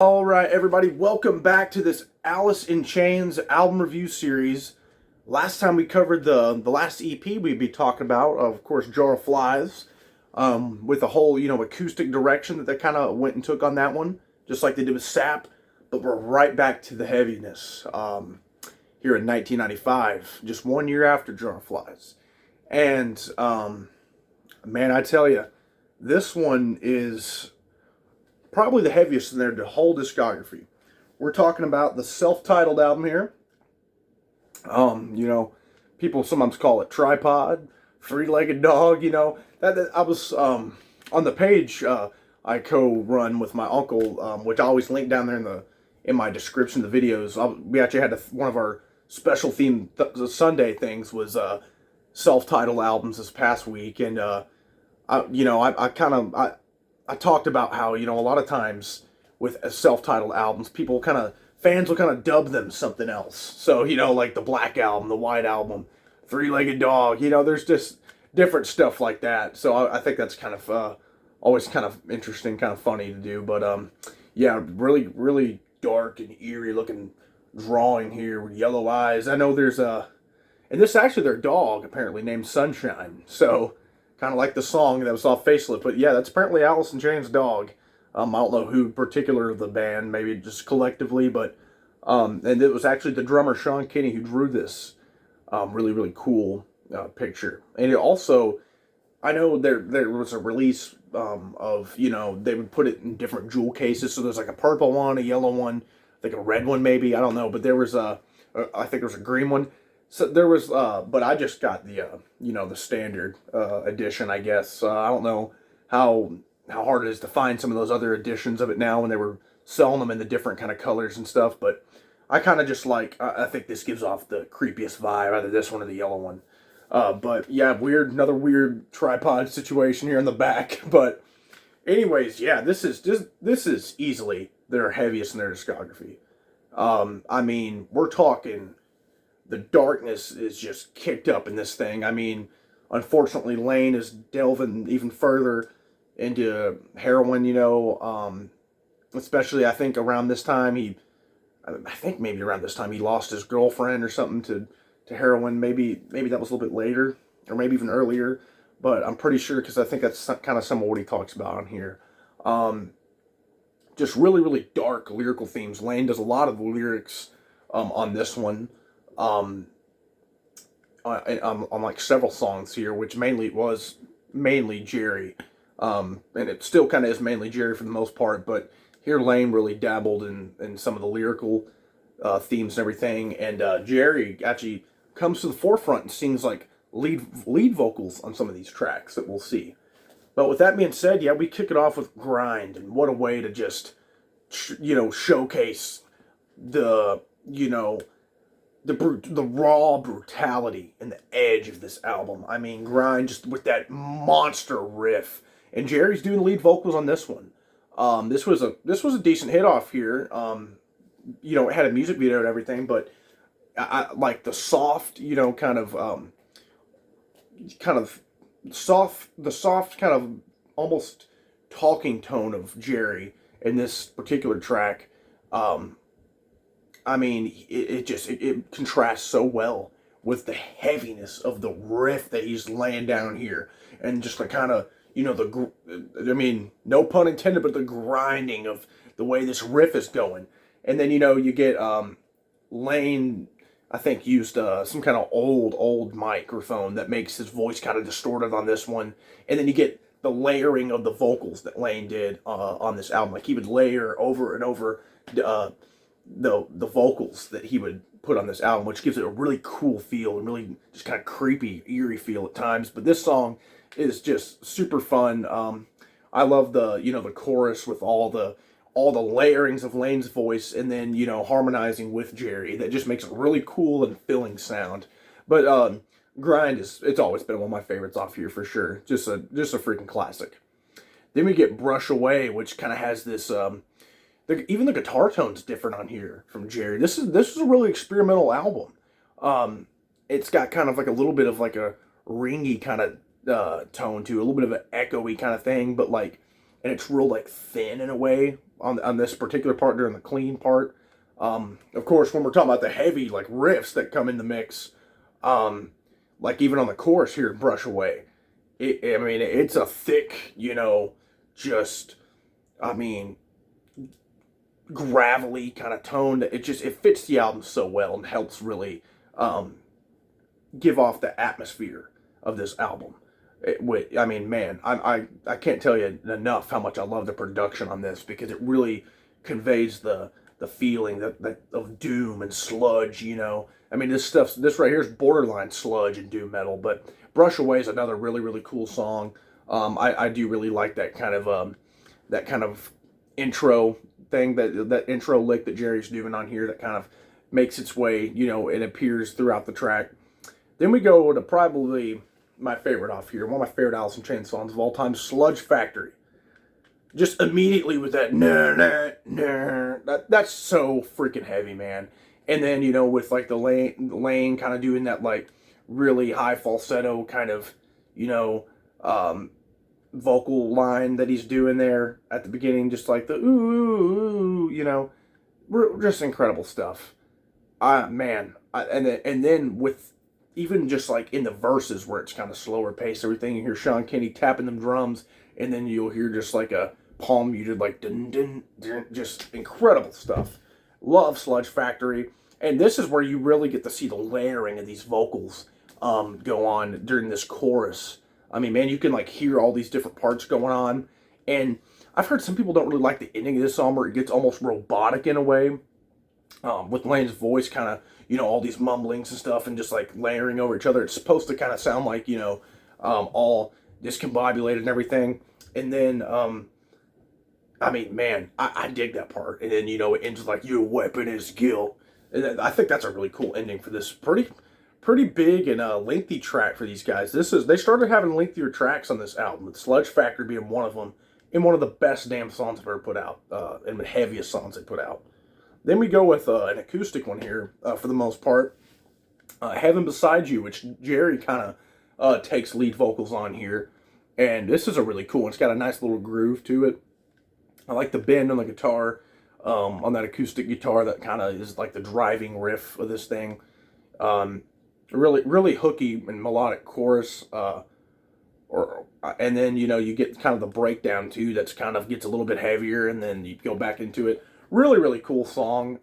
All right, everybody, welcome back to this Alice in Chains album review series. Last time we covered the last EP we'd be talking about, of course, Jar of Flies, with the whole acoustic direction that they kind of went and took on that one, just like they did with Sap. But we're right back to the heaviness here in 1995, just 1 year after Jar of Flies, and man, I tell you, this one is probably the heaviest in their whole discography. We're talking about the self-titled album here. People sometimes call it Tripod, Three-Legged Dog. That I was on the page I co-run with my uncle, which I always link down there in my description of the videos. We actually had one of our special theme Sunday things was self-titled albums this past week, and I talked about how, a lot of times with self-titled albums, fans will kind of dub them something else. So, like the Black Album, the White Album, Three-Legged Dog, there's just different stuff like that. So I think that's kind of always kind of interesting, kind of funny to do. But yeah, really, really dark and eerie looking drawing here with yellow eyes. I know and this is actually their dog, apparently, named Sunshine. So kind of like the song that was off Facelift. But yeah, that's apparently Alice in Chains' dog. I don't know who in particular of the band, maybe just collectively, but and it was actually the drummer Sean Kinney who drew this really, really cool picture. And it also, I know there was a release of, they would put it in different jewel cases. So there's like a purple one, a yellow one, I think a red one maybe, I don't know. But there was I think there was a green one. So there was, but I just got the standard edition, I guess. I don't know how hard it is to find some of those other editions of it now when they were selling them in the different kind of colors and stuff. But I kind of just I think this gives off the creepiest vibe, either this one or the yellow one. But yeah, another weird tripod situation here in the back. But anyways, yeah, this is easily their heaviest in their discography. I mean, we're talking the darkness is just kicked up in this thing. I mean, unfortunately, Layne is delving even further into heroin. Especially I think around this time I think maybe around this time he lost his girlfriend or something to heroin. Maybe that was a little bit later, or maybe even earlier. But I'm pretty sure because I think that's kind of some of what he talks about on here. Just really, really dark lyrical themes. Layne does a lot of the lyrics on this one. On like several songs here, which was mainly Jerry, and it still kind of is mainly Jerry for the most part. But here Layne really dabbled in some of the lyrical themes and everything, and Jerry actually comes to the forefront and sings like lead vocals on some of these tracks that we'll see. But with that being said, yeah, we kick it off with Grind, and what a way to just showcase the the raw brutality and the edge of this album. I mean, Grind just with that monster riff, and Jerry's doing the lead vocals on this one. This was a decent hit off here. It had a music video and everything, but I like the soft, kind of the soft kind of almost talking tone of Jerry in this particular track. I mean, it contrasts so well with the heaviness of the riff that he's laying down here, and just the kind of I mean, no pun intended, but the grinding of the way this riff is going, and then you get Layne, I think, used some kind of old microphone that makes his voice kind of distorted on this one, and then you get the layering of the vocals that Layne did on this album. Like he would layer over and over the vocals that he would put on this album, which gives it a really cool feel and really just kind of creepy, eerie feel at times. But this song is just super fun. I love the chorus with all the layerings of Layne's voice, and then harmonizing with Jerry. That just makes a really cool and filling sound. But Grind it's always been one of my favorites off here for sure. Just a freaking classic. Then we get Brush Away, which kind of has this even the guitar tone's different on here from Jerry. This is a really experimental album. It's got kind of like a little bit of like a ringy kind of tone to a little bit of an echoey kind of thing, but like and it's real like thin in a way on this particular part during the clean part. Of course, when we're talking about the heavy like riffs that come in the mix, like even on the chorus here, Brush Away, I mean, it's a thick, just, I mean, gravelly kind of tone that it fits the album so well and helps really give off the atmosphere of this album. I mean, man, I can't tell you enough how much I love the production on this, because it really conveys the feeling that of doom and sludge. I mean, this right here is borderline sludge and doom metal. But Brush Away is another really really cool song. I do really like that kind of intro thing, that intro lick that Jerry's doing on here, that kind of makes its way, it appears throughout the track. Then we go to probably my favorite off here, one of my favorite Alice in Chains songs of all time, Sludge Factory. Just immediately with that, that's so freaking heavy, man. And then, with like the Lane kind of doing that like really high falsetto kind of, vocal line that he's doing there at the beginning, just like the ooh, just incredible stuff. And then with even just like in the verses where it's kind of slower pace, everything, you hear Sean Kinney tapping them drums, and then you'll hear just like a palm muted like dun dun dun, just incredible stuff. Love Sludge Factory, and this is where you really get to see the layering of these vocals go on during this chorus. I mean, man, you can like hear all these different parts going on, and I've heard some people don't really like the ending of this song where it gets almost robotic in a way, with Lane's voice kind of, all these mumblings and stuff and just like layering over each other. It's supposed to kind of sound like, all discombobulated and everything. And then, I mean, man, I dig that part. And then, it ends like, your weapon is guilt. And I think that's a really cool ending for this pretty big and lengthy track for these guys. They started having lengthier tracks on this album, with Sludge Factory being one of them, and one of the best damn songs I've ever put out, and the heaviest songs they put out. Then we go with an acoustic one here, for the most part. Heaven Beside You, which Jerry kind of takes lead vocals on here. And this is a really cool one. It's got a nice little groove to it. I like the bend on the guitar, on that acoustic guitar that kind of is like the driving riff of this thing. Really, really hooky and melodic chorus. And then, you get kind of the breakdown too, that's kind of gets a little bit heavier, and then you go back into it. Really, really cool song.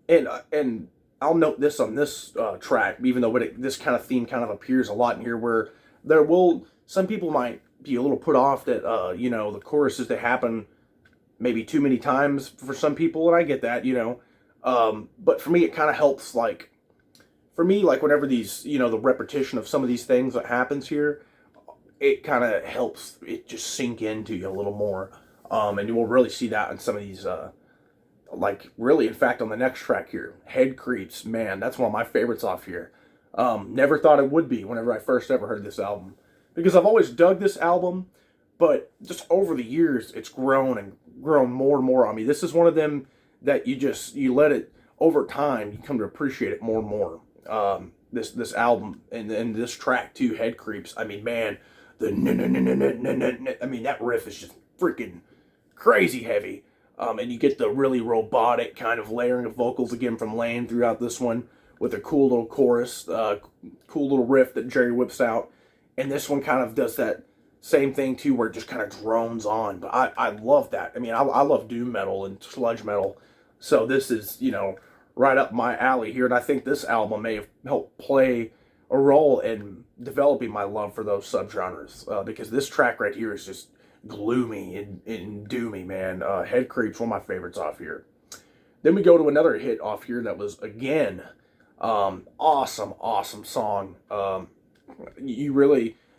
And I'll note this on this track, even though this kind of theme kind of appears a lot in here, where some people might be a little put off that, the choruses that happen maybe too many times for some people, and I get that, but for me, it kind of helps, whenever these, the repetition of some of these things that happens here, it kind of helps it just sink into you a little more. And you will really see that in some of these, really, in fact, on the next track here, Head Creeps, man, that's one of my favorites off here. Never thought it would be whenever I first ever heard this album, because I've always dug this album, but just over the years, it's grown and grown more and more on me. This is one of them that you let it, over time, you come to appreciate it more and more. This album, and this track too, Head Creeps, I mean, man, I mean, that riff is just freaking crazy heavy, and you get the really robotic kind of layering of vocals again from Lane throughout this one, with a cool little chorus, cool little riff that Jerry whips out, and this one kind of does that same thing too, where it just kind of drones on. But I love that. I mean, I love doom metal and sludge metal, so this is, right up my alley here, and I think this album may have helped play a role in developing my love for those subgenres, because this track right here is just gloomy and doomy, man. Head Creeps, one of my favorites off here. Then we go to another hit off here that was, again, awesome song.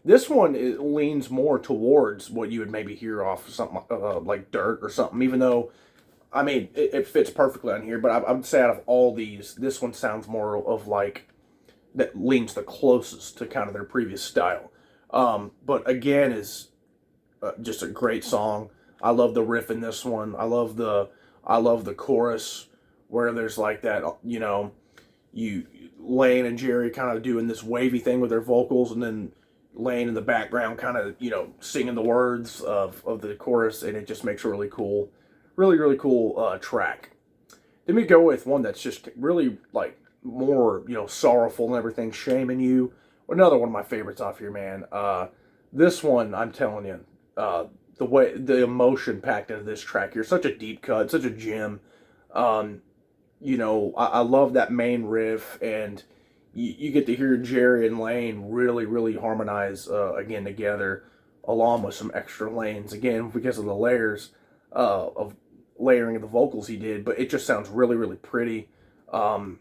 This one, it leans more towards what you would maybe hear off something like Dirt or something, even though, I mean, it fits perfectly on here, but I would say out of all these, this one sounds more of like, that leans the closest to kind of their previous style. But again, is just a great song. I love the riff in this one. I love the chorus, where there's like that, Lane and Jerry kind of doing this wavy thing with their vocals, and then Lane in the background, kind of, you know, singing the words of the chorus, and it just makes a really cool, really cool track. Then we go with one that's just really like more, you know, sorrowful and everything, Shaming You. Another one of my favorites off here, man. This one, I'm telling you, the way the emotion packed into this track here, such a deep cut, such a gem. Um, you know, I love that main riff, and you get to hear Jerry and Lane really harmonize again together, along with some extra lanes again because of the layers of layering of the vocals he did. But it just sounds really pretty, and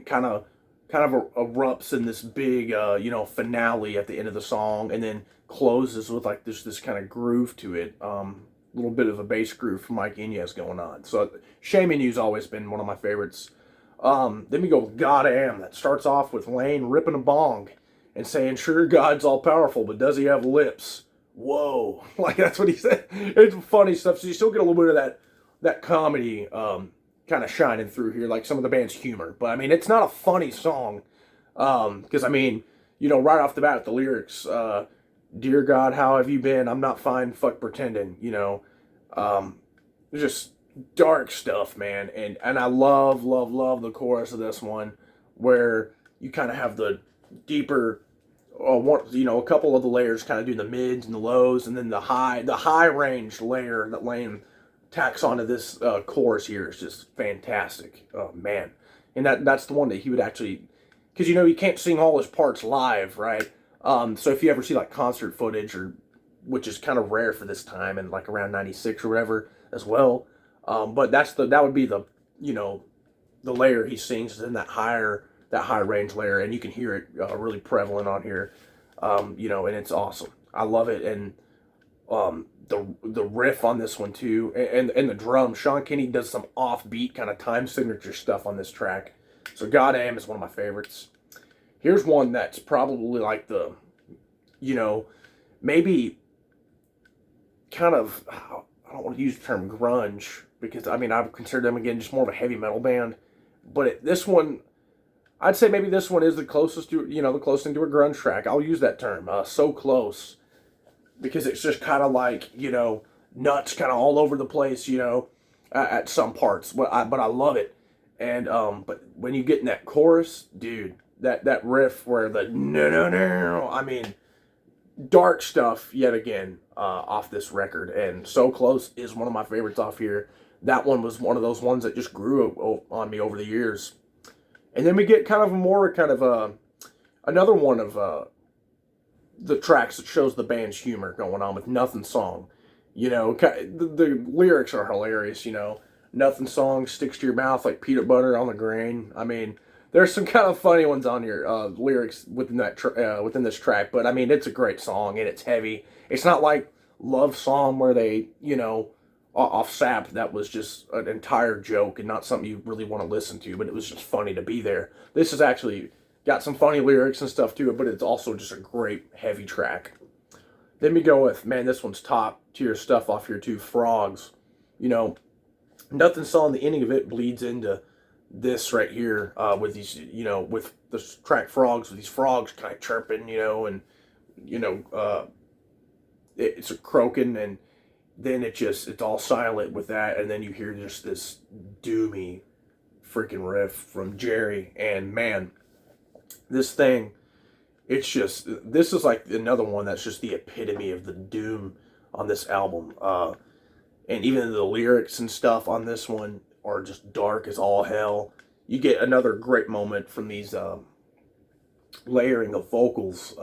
kind of erupts in this big you know, finale at the end of the song, and then closes with like this kind of groove to it. Little bit of a bass groove from Mike Inez going on. So Shaming You's always been one of my favorites. Then we go with God Am. That starts off with Lane ripping a bong and saying, sure, God's all powerful, but does he have lips? Whoa. Like, that's what he said. It's funny stuff. So you still get a little bit of that comedy kind of shining through here, like some of the band's humor. But, I mean, it's not a funny song. Because, I mean, you know, right off the bat, the lyrics, Dear God, how have you been? I'm not fine, fuck pretending, you know. Just dark stuff, man. And I love the chorus of this one, where you kind of have the deeper, you know, a couple of the layers kind of do the mids and the lows, and then the high range layer that Lane tacks onto this chorus here is just fantastic. Oh, man. And that's the one that he would actually, because, you know, he can't sing all his parts live, right? So if you ever see like concert footage, or which is kind of rare for this time, and like around '96 or whatever as well, but that would be the, you know, the layer he sings is in that high range layer, and you can hear it really prevalent on here, you know, and it's awesome. I love it, and the riff on this one too, and the drums. Sean Kinney does some offbeat kind of time signature stuff on this track. So God Am is one of my favorites. Here's one that's probably like the, you know, maybe kind of, I don't want to use the term grunge, because, I mean, I would consider them, again, just more of a heavy metal band. But this one, I'd say maybe this one is the closest to, you know, the closest thing to a grunge track. I'll use that term, So Close, because it's just kind of like, you know, nuts kind of all over the place, you know, at some parts. But I love it. And, but when you get in that chorus, dude, that riff where the no, I mean, dark stuff yet again off this record. And So Close is one of my favorites off here. That one was one of those ones that just grew on me over the years. And then we get kind of a more kind of another one of the tracks that shows the band's humor going on with Nothing Song. You know, the lyrics are hilarious, you know. Nothing Song sticks to your mouth like peanut butter on the grain. I mean, there's some kind of funny ones on your lyrics within that within this track, but I mean, it's a great song, and it's heavy. It's not like Love Song where they, you know, off Sap, that was just an entire joke and not something you really want to listen to, but it was just funny to be there. This has actually got some funny lyrics and stuff to it, but it's also just a great heavy track. Then we go with, man, this one's top tier stuff off here too, Frogs. You know, Nothing Song, the ending of it bleeds into this right here with these, you know, with the track Frogs, with these frogs kind of chirping, you know, and, you know, it's a croaking, and then it's all silent with that, and then you hear just this doomy freaking riff from Jerry, and man, this thing, this is like another one that's just the epitome of the doom on this album, and even the lyrics and stuff on this one are just dark as all hell. You get another great moment from these layering of vocals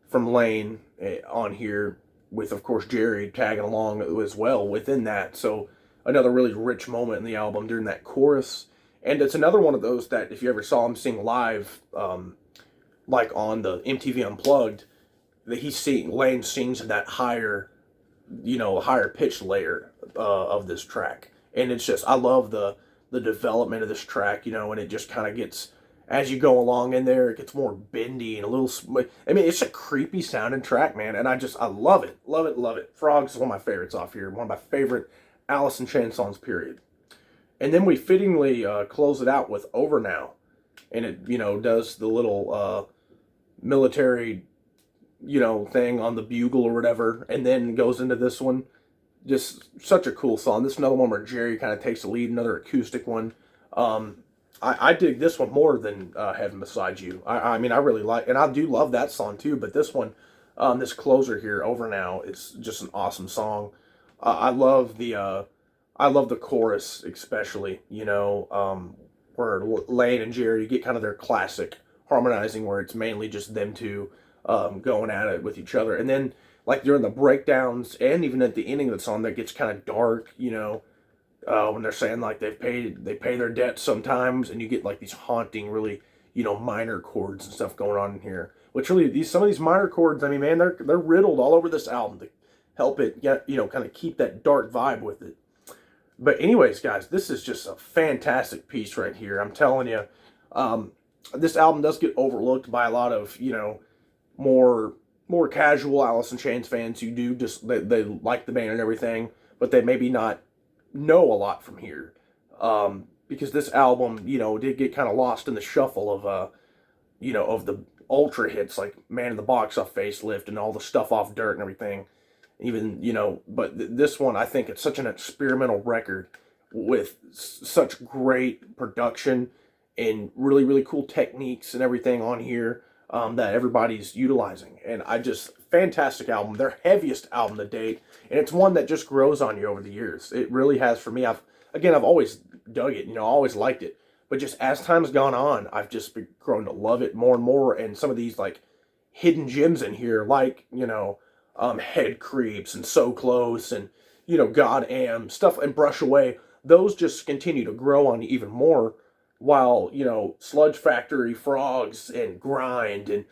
from Lane on here, with, of course, Jerry tagging along as well within that. So another really rich moment in the album during that chorus. And it's another one of those that if you ever saw him sing live, like on the MTV Unplugged, that Lane sings in that higher, you know, higher pitched layer of this track. And it's just, I love the development of this track, you know, and it just kind of gets, as you go along in there, it gets more bendy and a little, I mean, it's a creepy sounding track, man, and I love it, love it. Frogs is one of my favorites off here, one of my favorite Alice in Chains songs, period. And then we fittingly close it out with Over Now, and it, you know, does the little military thing on the bugle or whatever, and then goes into this one. Just such a cool song. This is another one where Jerry kind of takes the lead, another acoustic one. I dig this one more than Heaven Beside You. I mean, I really like, and I do love that song too, but this one, this closer here, Over Now, is just an awesome song. I love the chorus especially, where Lane and Jerry get kind of their classic harmonizing where it's mainly just them two going at it with each other. And then like during the breakdowns and even at the ending of the song that gets kind of dark, when they're saying like they pay their debts sometimes, and you get like these haunting, really, minor chords and stuff going on in here. Which really, some of these minor chords, I mean, man, they're riddled all over this album to help it get, kind of keep that dark vibe with it. But anyways, guys, this is just a fantastic piece right here. I'm telling you, this album does get overlooked by a lot of, more casual Alice in Chains fans who do just, they like the band and everything, but they maybe not know a lot from here. Because this album, did get kind of lost in the shuffle of, of the ultra hits like Man in the Box off Facelift and all the stuff off Dirt and everything. Even, but this one, I think it's such an experimental record with such great production and really, really cool techniques and everything on here that everybody's utilizing. And fantastic album, their heaviest album to date. And it's one that just grows on you over the years. It really has for me. I've always dug it, always liked it. But just as time's gone on, I've just grown to love it more and more. And some of these like hidden gems in here, like, Head Creeps and So Close and, God Am, stuff, and Brush Away, those just continue to grow on you even more, while, Sludge Factory, Frogs, and Grind, and,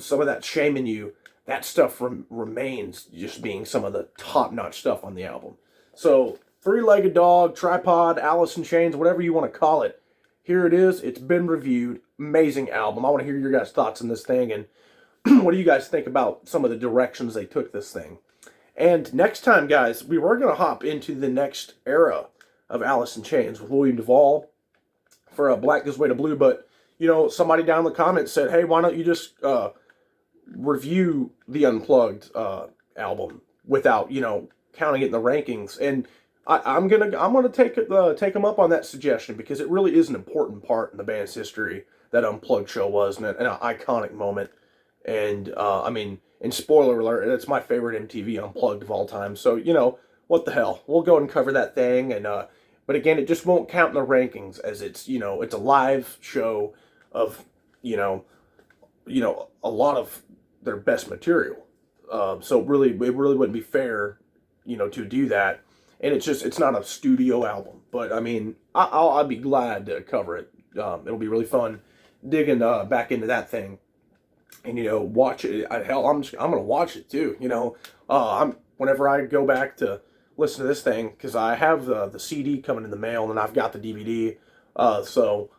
some of that Shame in You, that stuff remains just being some of the top-notch stuff on the album. So, Three-Legged Dog, Tripod, Alice in Chains, whatever you want to call it, here it is. It's been reviewed. Amazing album. I want to hear your guys' thoughts on this thing, and what do you guys think about some of the directions they took this thing? And next time, guys, we were going to hop into the next era of Alice in Chains with William Duvall for Black Gives Way to Blue. But, somebody down in the comments said, hey, why don't you just review the Unplugged album without, counting it in the rankings? And I'm gonna take them up on that suggestion, because it really is an important part in the band's history. That Unplugged show was an iconic moment. And, and spoiler alert, it's my favorite MTV Unplugged of all time. So, what the hell? We'll go and cover that thing. And, but again, it just won't count in the rankings, as it's, it's a live show of, a lot of their best material. So it really wouldn't be fair, to do that. And it's not a studio album. But, I'll be glad to cover it. It'll be really fun digging back into that thing. And watch it. Hell, I'm gonna watch it too. Whenever I go back to listen to this thing, because I have the CD coming in the mail, and I've got the DVD. So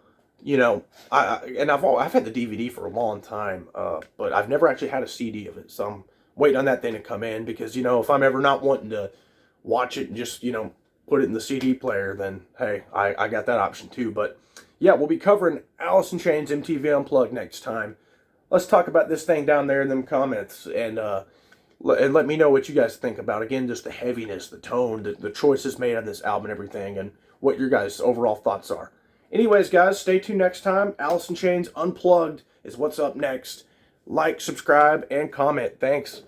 I've had the DVD for a long time, but I've never actually had a CD of it. So I'm waiting on that thing to come in, because if I'm ever not wanting to watch it and just put it in the CD player, then hey, I got that option too. But yeah, we'll be covering Alice in Chains MTV Unplugged next time. Let's talk about this thing down there in them comments, and let me know what you guys think about, again, just the heaviness, the tone, the choices made on this album and everything, and what your guys' overall thoughts are. Anyways, guys, stay tuned next time. Alice in Chains Unplugged is what's up next. Like, subscribe, and comment. Thanks.